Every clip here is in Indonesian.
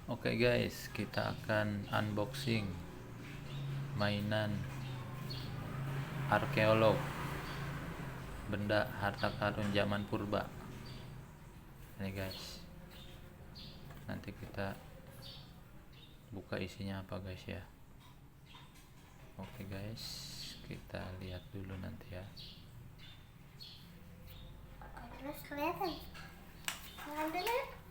Oke guys, kita akan unboxing mainan arkeolog, benda harta karun zaman purba. Ini guys, nanti kita buka isinya apa guys ya. Oke guys, kita lihat dulu nanti ya. Terus kelihatan pengambilan.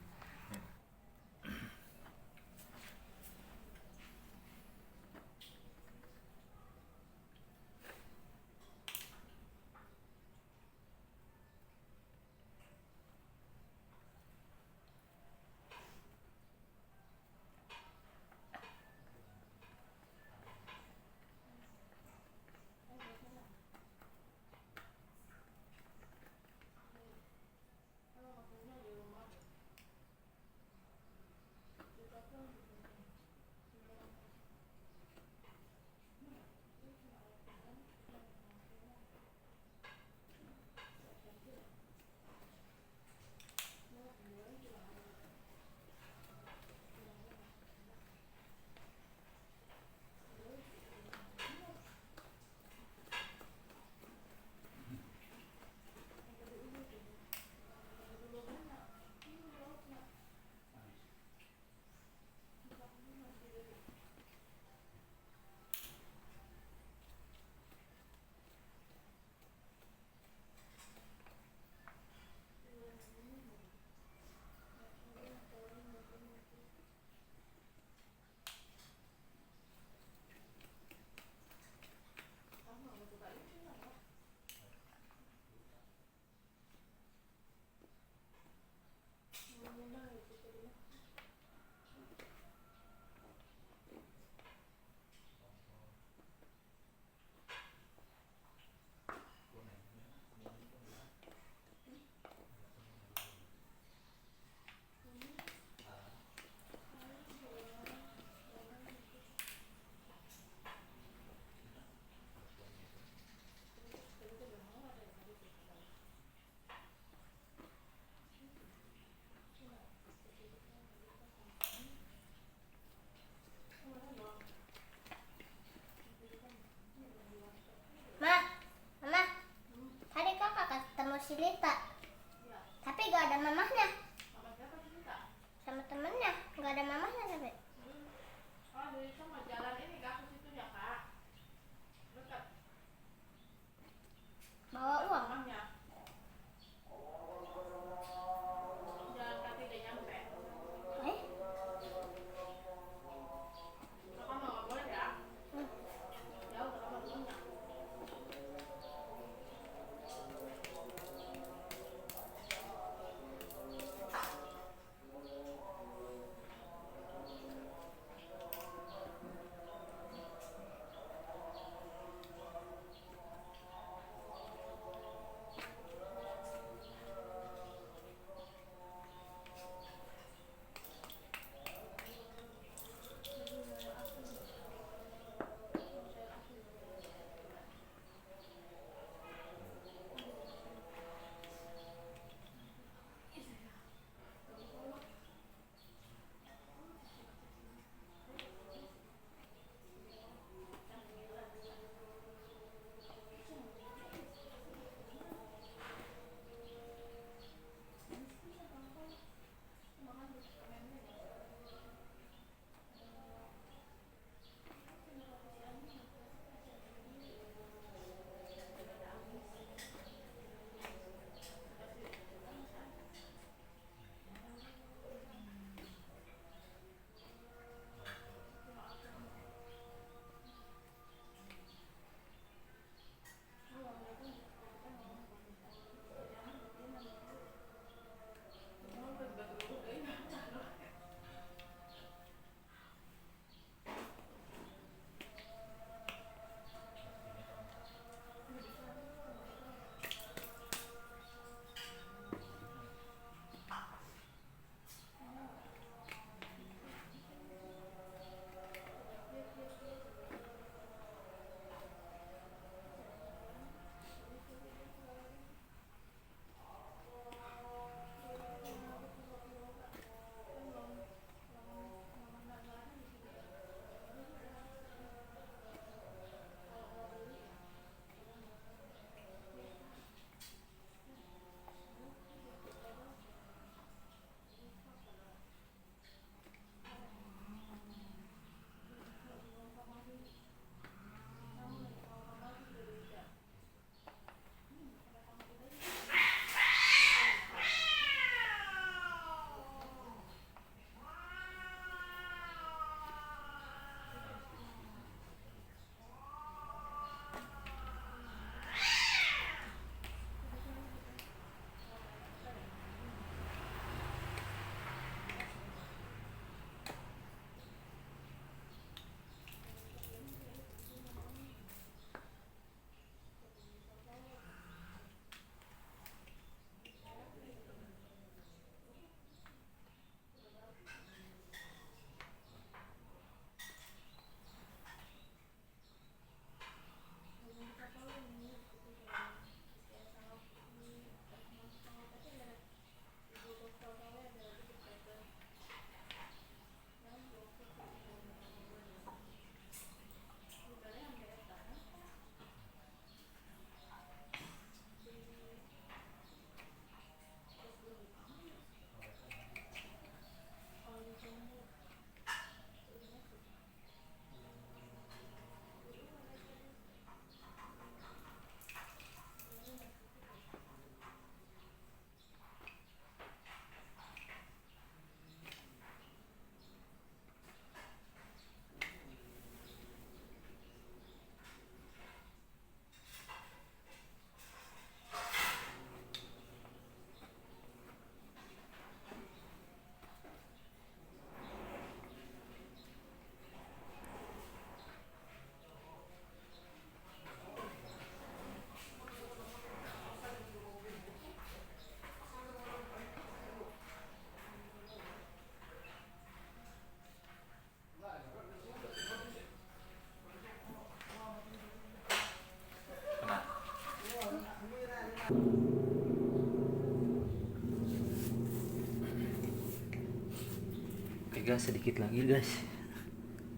Oke guys, sedikit lagi guys.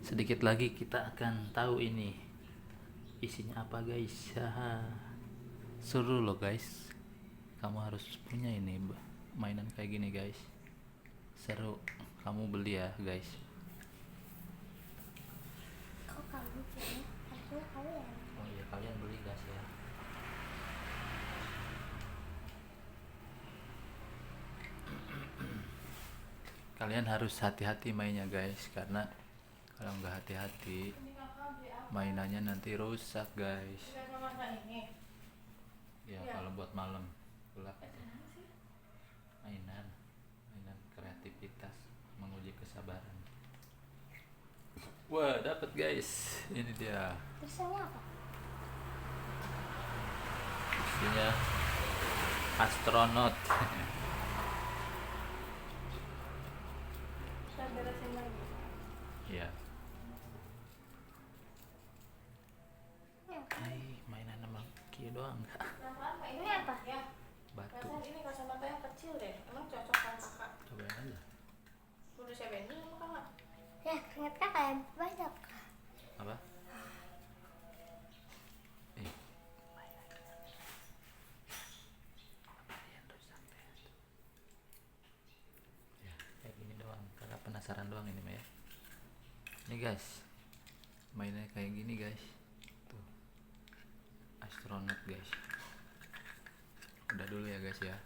Sedikit lagi kita akan tahu ini isinya apa guys. Haha. Seru loh guys. Kamu harus punya ini mainan kayak gini guys. Seru. Kamu beli ya guys. Kok kamu punya? Harusnya kalian. Oh iya, kalian beli guys ya. Kalian harus hati-hati mainnya guys, karena kalau nggak hati-hati mainannya nanti rusak guys. Ya kalau buat malam gelap. Mainan kreativitas, menguji kesabaran. Wah, dapat guys. Ini dia. Tulisannya apa? Isinya astronot. Saya beresin lagi. Ya. Ini apa? Hai, mainan sama Kia doang nggak? Ini apa? Batu. Perasaan ini kacamata yang kecil deh. Emang cocok kan kakak? Cobain aja. Udah saya banding sama kakak. Ya, ingat kakak banyak. Apa? Ya, kayak gini doang. Kakak penasaran doang ini mah ya. Ini guys, mainnya kayak gini guys. Tuh, astronot guys. Udah dulu ya guys ya.